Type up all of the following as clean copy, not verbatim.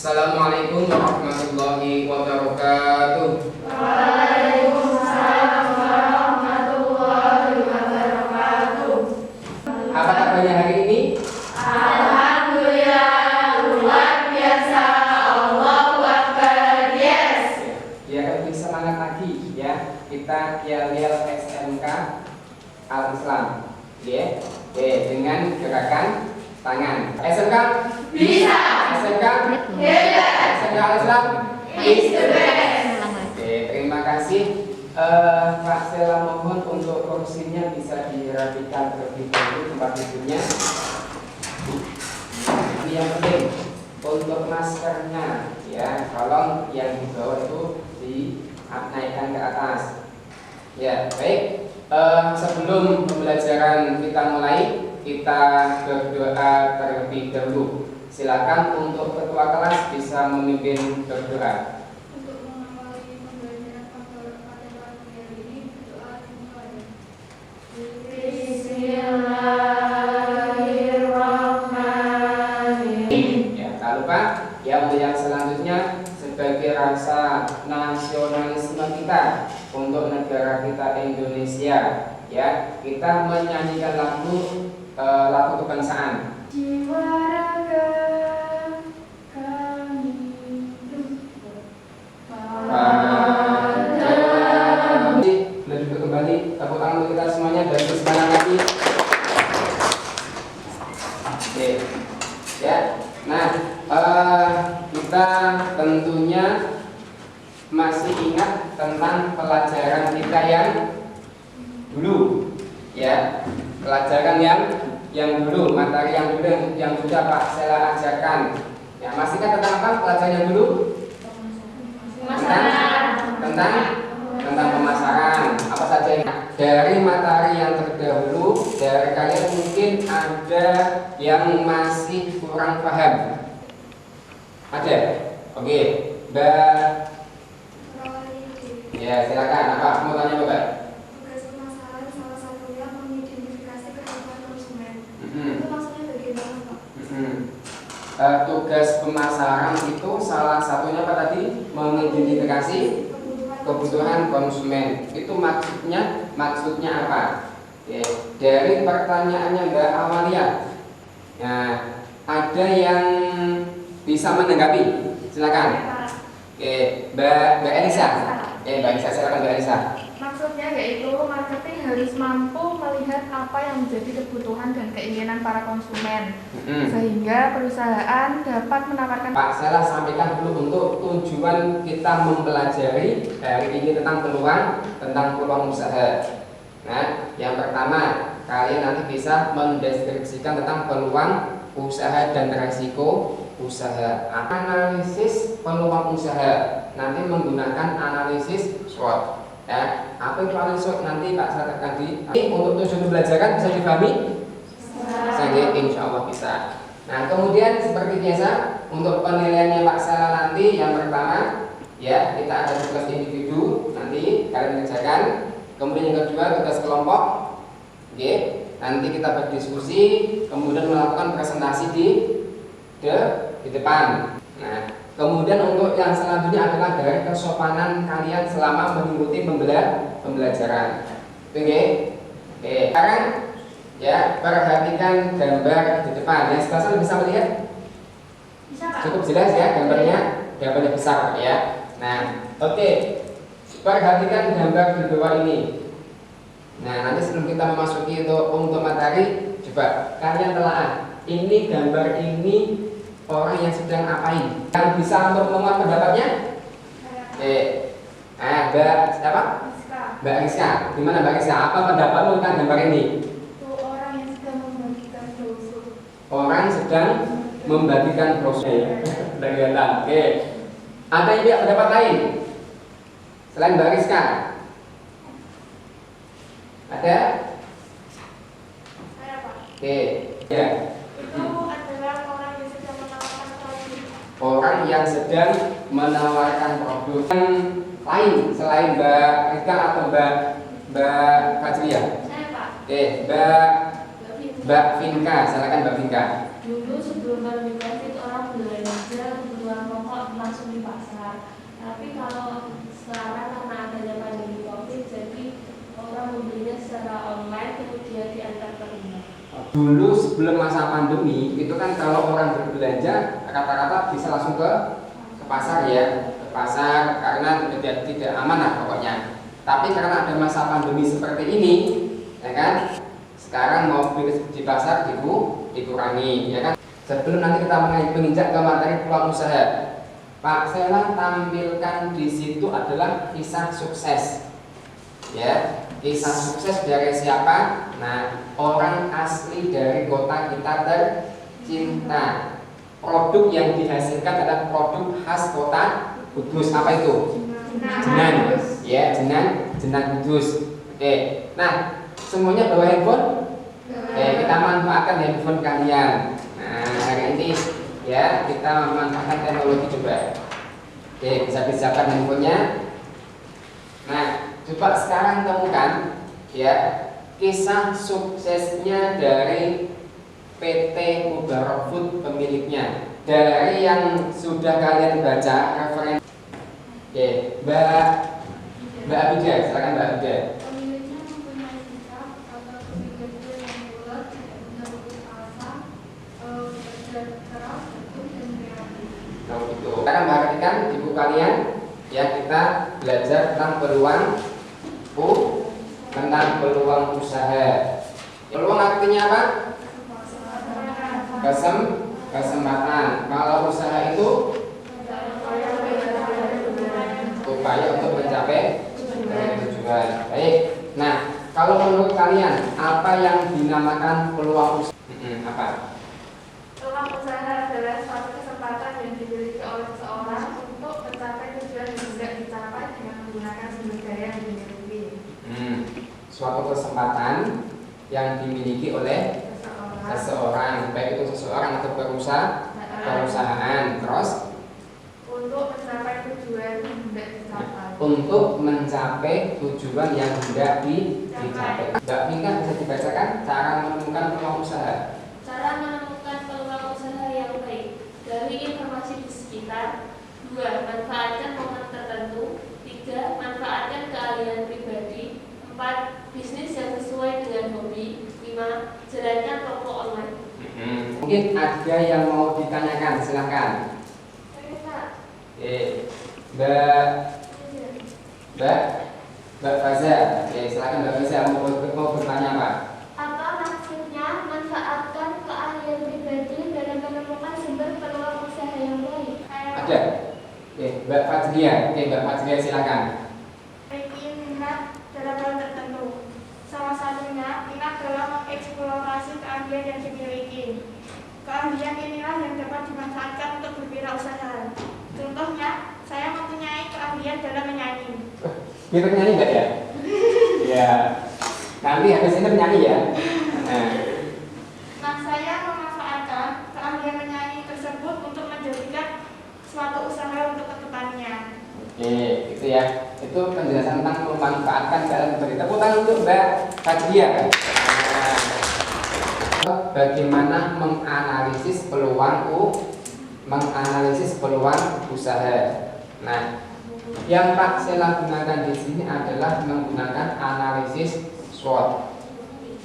Assalamualaikum warahmatullahi wabarakatuh. Waalaikumsalam warahmatullahi wabarakatuh. Apa kabarnya hari ini? Alhamdulillah, luar biasa. Allahu Akbar. Yes. Ya, lebih semangat lagi ya. Kita yel-yel SMK Al-Islam. Ya. Dengan gerakan tangan. SMK Bisa. SMK Hebat. SMK Al-Islam Is the best. Oke, terima kasih. Pak Stella, mohon untuk kursinya bisa dirapikan terlebih dahulu tempat duduknya. Ini yang penting untuk maskernya ya, tolong yang di bawah itu dinaikkan ke atas. Ya, baik. Sebelum pembelajaran kita mulai, kita berdoa terlebih dahulu. Silakan untuk ketua kelas bisa memimpin berdoa. Untuk mengawali pembelajaran Al-Fatihah hari ini, doa dimulai. Bismillahirrahmanirrahim. Ya, tak lupa yang selanjutnya sebagai rasa nasionalisme kita untuk negara kita Indonesia, ya, kita menyanyikan lagu kebangsaan. Jiwa raga kami Boleh duduk kembali, tepuk tangan untuk kita semuanya dan bersemangat lagi. Oke, ya. Nah, kita tentunya masih ingat tentang pelajaran kita yang dulu, ya. Pelajaran yang dulu, materi yang dulu yang sudah Pak Stella ajarkan. Ya, masih kan tentang apa pelajaran yang dulu? Tentang pemasaran. Apa saja yang dari materi yang terdahulu, dari kalian mungkin ada yang masih kurang paham. Ada? Oke, Mbak. Ya, silakan. Apa mau tanya, Mbak? tugas pemasaran salah satunya mengidentifikasi kebutuhan konsumen. Mm-hmm. Itu maksudnya bagaimana, Pak? Tugas pemasaran itu salah satunya apa tadi? Mengidentifikasi kebutuhan konsumen. Itu maksudnya apa? Ya, dari pertanyaannya Mbak Amalia. Nah, ada yang bisa menanggapi? Silakan. Oke, Mbak Elisa. Mbak Elisa, silakan Mbak Elisa. Maksudnya yaitu marketing harus mampu melihat apa yang menjadi kebutuhan dan keinginan para konsumen, sehingga perusahaan dapat menawarkan. Pak Stella sampaikan dulu untuk tujuan kita mempelajari hari ini tentang peluang usaha. Nah, yang pertama, kalian nanti bisa mendeskripsikan tentang peluang usaha dan resiko usaha. Analisis peluang usaha nanti menggunakan analisis SWOT. Ya, apa itu analisis SWOT nanti Pak saya akan untuk tujuan pembelajaran bisa dipahami? Saya insya Allah bisa. Nah, kemudian seperti biasa untuk penilaiannya Pak Stella nanti yang pertama ya kita ada tugas individu nanti kalian kerjakan. Kemudian yang kedua tugas kelompok. Oke, nanti kita berdiskusi kemudian melakukan presentasi di depan. Nah, kemudian untuk yang selanjutnya adalah dari kesopanan kalian selama mengikuti pembelajaran. Oke. Sekarang ya perhatikan gambar di depan. Yang sebelah sana bisa melihat? Bisa, Pak? Cukup jelas ya gambarnya besar ya. Nah, oke. Perhatikan gambar di bawah ini. Nah, nanti sebelum kita memasuki untuk materi, coba kalian telaah. Ini gambar ini orang yang sedang apain? Yang bisa untuk memuat pendapatnya? Mbak siapa? Mbak Rizka. Gimana Mbak Rizka? Apa pendapatmu tentang gambar ini? Itu orang yang sedang membagikan brosur. Orang sedang membagikan brosur. Kelihatan. Oke. Ada yang punya pendapat lain selain Mbak Rizka? Ada? Saya, Pak. Oke. Ya. Itu adalah orang yang sedang menawarkan produk. Orang yang sedang menawarkan produk yang lain selain Mbak Rizka atau Mbak Fajria. Saya, Pak. Oke, Mbak Vinka, silakan Mbak Vinka. Dulu sebelum pandemi COVID, orang belanja kebutuhan pokok kalau sekarang karena adanya pandemi COVID, jadi orang membelinya secara online kemudian diantar ke rumah. Dulu sebelum masa pandemi itu kan kalau orang berbelanja rata-rata bisa langsung ke pasar ya, ke pasar karena tidak aman lah pokoknya. Tapi karena ada masa pandemi seperti ini, ya kan, sekarang mau beli di pasar dikurangi, ya kan. Sebelum nanti kita menginjak ke materi peluang usaha, Pak Sela tampilkan di situ adalah kisah sukses, ya. Kisah sukses dari siapa? Nah, orang asli dari kota kita tercinta. Produk yang dihasilkan adalah produk khas kota Kudus. Apa itu? Jenan, ya, Jenan Kudus. Oke, nah semuanya bawa handphone. Oke, kita manfaatkan handphone kalian. Nah, hari ini ya kita memanfaatkan teknologi coba. Oke, bisa disiapkan handphonenya. Nah, coba sekarang temukan ya kisah suksesnya dari PT Mubarak Food pemiliknya. Dari yang sudah kalian baca referensi. Oke, Mbak Abida, silakan Mbak Abida. Pemiliknya mempunyai sikap atau kebijakan yang bulat, tidak punya putus asa, bekerja keras, tekun dan kreatif. Nah, gitu. Sekarang perhatikan ibu kalian, ya kita belajar tentang peluang usaha. Peluang artinya apa? Kesempatan. Kalau usaha itu upaya untuk mencapai tujuan. Baik. Nah, kalau menurut kalian apa yang dinamakan peluang usaha? Apa? Peluang usaha adalah suatu kesempatan yang dimiliki oleh seseorang untuk mencapai tujuan yang tidak dicapai dengan menggunakan sumber daya yang dimiliki. Suatu kesempatan yang dimiliki oleh seseorang, baik itu seseorang atau perusahaan. Terus untuk mencapai tujuan yang tidak dicapai. untuk mencapai tujuan yang hendak dicapai. Mbak Mika bisa dibacakan cara menemukan peluang usaha. Cara menemukan peluang usaha yang baik dari informasi di sekitar. 2. Manfaatkan momen tertentu. 3. Manfaatkan keahlian pribadi. 4. Bisnis yang sesuai dengan hobi. 5. Jalankan toko online. Mungkin ada yang mau ditanyakan, silakan. Mbak Faza, silakan Mbak Faza mau bertanya apa? Apa maksudnya manfaatkan keahlian pribadi dalam menemukan sumber peluang usaha yang baik? Ada. Mbak Fajria, Mbak Fajria silakan. Memiliki minat dalam hal tertentu. Salah satunya minat dalam mengeksplorasi keahlian yang dimiliki. Keahlian inilah yang dapat dimanfaatkan untuk berwirausaha. Contohnya, saya mempunyai keahlian dalam menyanyi. Kita nyanyi nggak ya? Ya. Nanti habis ini nyanyi ya. Nah, saya memanfaatkan keahlian menyanyi tersebut untuk menjadikan suatu usaha untuk kedepannya. Oke, itu ya. Itu penjelasan tentang memanfaatkan dalam berita. Tepuk tangan untuk Mbak Fajria. Bagaimana menganalisis peluang usaha. Nah, yang Pak Sela gunakan di sini adalah menggunakan analisis SWOT.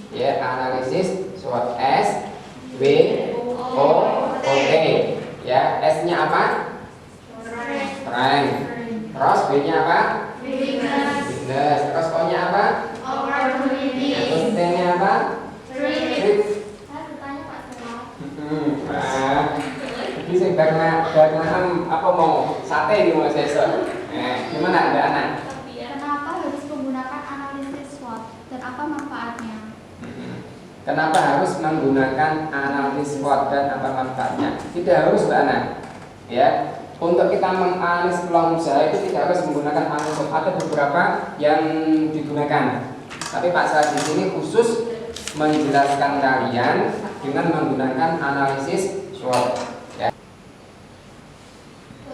Ya, analisis SWOT. SWOT. Ya, S-nya apa? Strength. Terus B-nya apa? Business. Terus O-nya apa? Terus T-nya apa? Treat. Saya bertanya Pak Sela. Jadi saya karena apa mau sate di mau sesor. Gimana Mbak Ana? Kenapa harus menggunakan analisis SWOT dan apa manfaatnya? Kenapa harus menggunakan analisis SWOT dan apa manfaatnya? Tidak harus Mbak Ana. Ya, untuk kita menganalisis peluang usaha itu tidak harus menggunakan analisis SWOT. Ada beberapa yang digunakan. Tapi Pak Sela di sini khusus menjelaskan kalian dengan menggunakan analisis SWOT.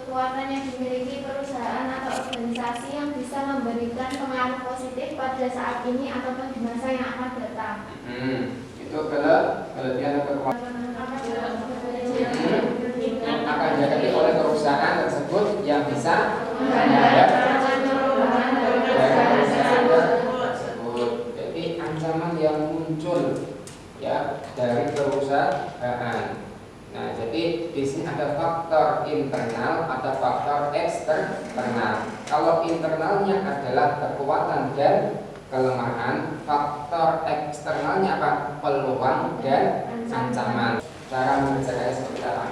Kekuatan yang dimiliki perusahaan atau organisasi yang bisa memberikan pengaruh positif pada saat ini ataupun di masa yang akan datang. Itu kelebihan atau kekuatan akan dihadapi oleh perusahaan tersebut yang bisa ya dari perusahaan. Nah, jadi di sini ada faktor internal, ada faktor eksternal. Kalau internalnya adalah kekuatan dan kelemahan, faktor eksternalnya apa? Peluang dan ancaman. Cara mengerjakannya seperti apa?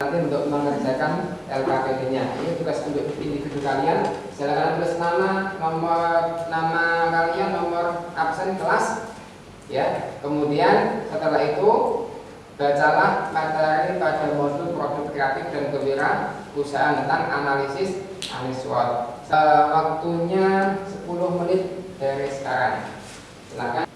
Nanti untuk mengerjakan LKPD-nya, ini tugas untuk individu kalian. Silakan tulis nama kalian, nomor absen kelas, ya. Kemudian setelah itu bacalah materi pada modul produk kreatif dan kewirausahaan tentang analisis SWOT. Waktunya 10 menit dari sekarang. Silakan.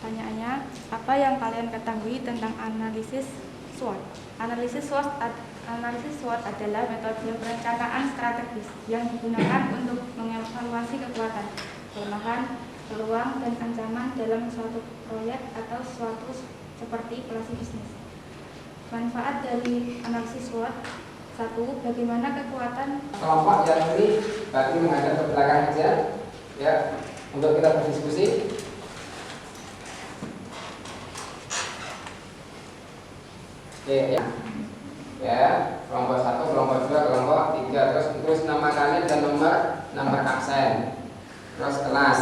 Pertanyaannya, apa yang kalian ketahui tentang analisis SWOT? Analisis SWOT adalah metode perencanaan strategis yang digunakan untuk mengevaluasi kekuatan, kelemahan, peluang, dan ancaman dalam suatu proyek atau suatu seperti operasi bisnis. Manfaat dari analisis SWOT: 1. Bagaimana kekuatan Kelompok yang ini berarti menghadap ke belakang aja, ya, untuk kita berdiskusi. Oke, ya, kelompok 1, kelompok 2, kelompok 3, terus nama kalian dan nomor absen, terus kelas.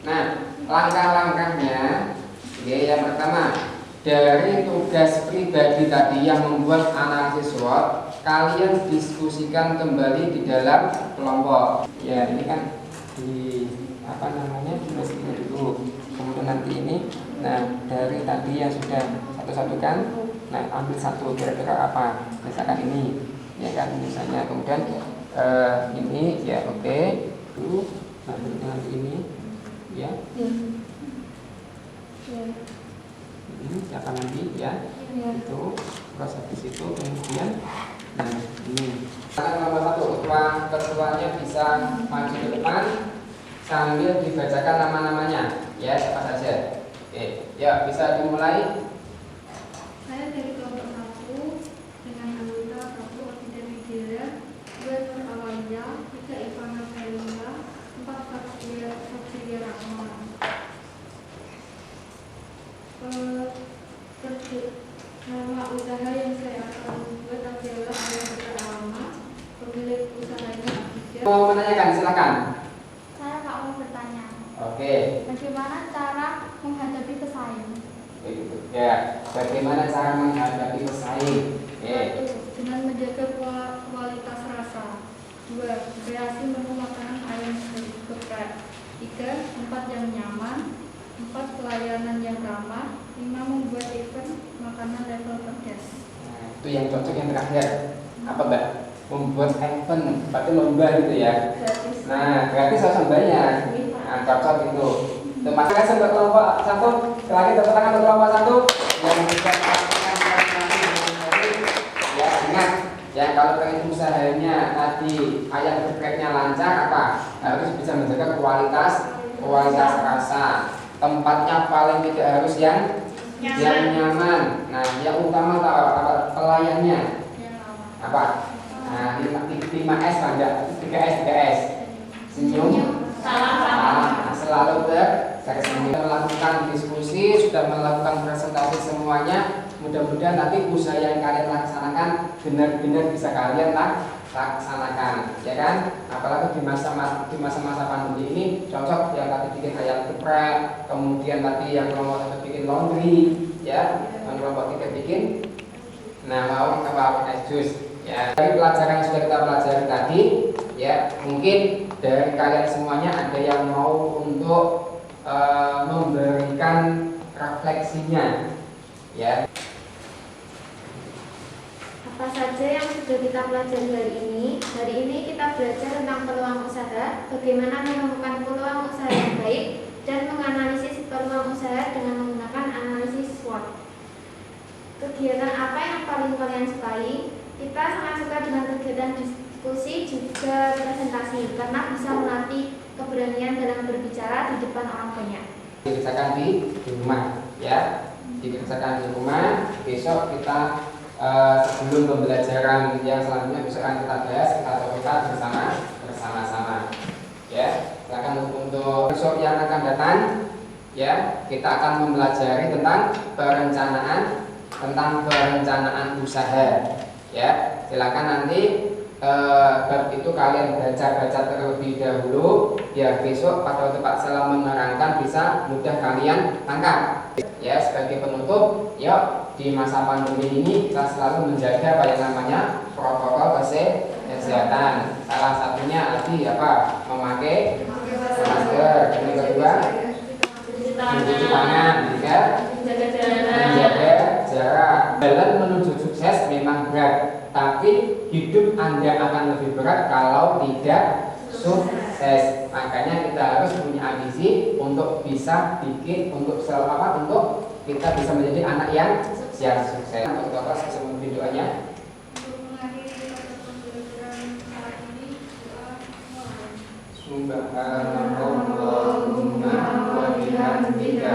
Nah, langkah-langkahnya, ya, yang pertama, dari tugas pribadi tadi yang membuat analisis SWOT, kalian diskusikan kembali di dalam kelompok. Ya, ini kan di apa namanya, dimasukin dulu. Kemudian nanti ini, nah dari tadi yang sudah satu-satu kan, nah ambil satu kira-kira apa, misalkan ini, ya kan, misalnya. Kemudian ini, ya, oke, dulu, nah nanti ini, ya. Siapa nanti, ya, itu terus habis itu kemudian, nah ini. Nomor 1, ketuanya bisa maju ke depan sambil dibacakan nama-namanya, ya, siapa saja. Oke, ya, bisa dimulai. Saya dari kelompok 1 dengan anggota 1 Otida Widya, 2 Nur Awalia, 3 Ivana Felinda, 4 Faksilia Rahman. Nama usaha yang saya akan buat adalah Ayah Alama. Pemilik usahanya Abidja. Mau menanyakan, silakan. Saya mau bertanya, Oke. bagaimana cara menghadapi pesaing? Ya, bagaimana cara menghadapi pesaing? Oke. 1. Dengan menjaga kualitas rasa. 2. Kreasi menu makanan ayam geprek. 3. Tempat yang nyaman. 4. Pelayanan yang ramah. 5. Membuat event makanan level pedas. Nah, itu yang cocok yang terakhir. Apa, Mbak? Membuat event, berarti lomba gitu ya. Gratis. Nah, gratis harus banyak. Nah, cocok itu. Terima kasih untuk kelompok 1. Lagi tepuk tangan untuk kelompok 1 yang bisa melakukan presentasi dengan baik. Ya, ingat, ya, kalau pengen usahanya tadi ayam gepreknya lancar, apa? Harus bisa menjaga kualitas rasa. Tempatnya paling tidak harus yang nyaman. Nah, yang utama apa? Pelayannya. Apa? Nah, 5S enggak? 3S. Senyum, salam, selalu melakukan diskusi, sudah melakukan presentasi semuanya. Mudah-mudahan nanti usaha yang kalian laksanakan benar-benar bisa kalian laksanakan, ya kan? Apalagi di masa-masa pandemi ini cocok yang tadi bikin ayam geprek, kemudian tadi yang kelompok 1 bikin laundry, ya, yang kelompok 3 bikin mau pakai jus. Ya, dari pelajaran yang sudah kita pelajari tadi, ya, mungkin dari kalian semuanya ada yang mau untuk memberikan refleksinya, ya. Apa saja yang sudah kita pelajari hari ini? Hari ini kita belajar tentang peluang usaha, bagaimana menemukan peluang usaha yang baik, dan menganalisis peluang usaha dengan menggunakan analisis SWOT. Kegiatan apa yang paling kalian sukai? Kita sangat suka dengan kegiatan diskusi juga presentasi karena bisa melatih keberanian dalam berbicara di depan orang banyak. Dikerjakan di rumah, ya. Dikerjakan di rumah. Besok kita sebelum pembelajaran yang selanjutnya besok akan kita bahas, kita coba bersama-sama. Ya, silakan untuk besok yang akan datang. Ya, kita akan mempelajari tentang perencanaan usaha. Ya, silakan nanti bab itu kalian baca terlebih dahulu biar besok pada waktu Pak Salam menerangkan bisa mudah kalian tangkap. Ya, sebagai penutup, yuk di masa pandemi ini kita selalu menjaga apa yang namanya protokol kesehatan. Salah satunya tadi apa? Memakai masker. Yang kedua, mencuci tangan. Tiga, menjaga jarak. Jalan menuju sukses memang berat, tapi hidup Anda akan lebih berat kalau tidak sukses. Makanya kita harus punya ambisi untuk bisa bikin untuk kita bisa menjadi anak yang sukses. Untuk Bapak bisa memimpin doanya. Subhanallahumma wa bihamdika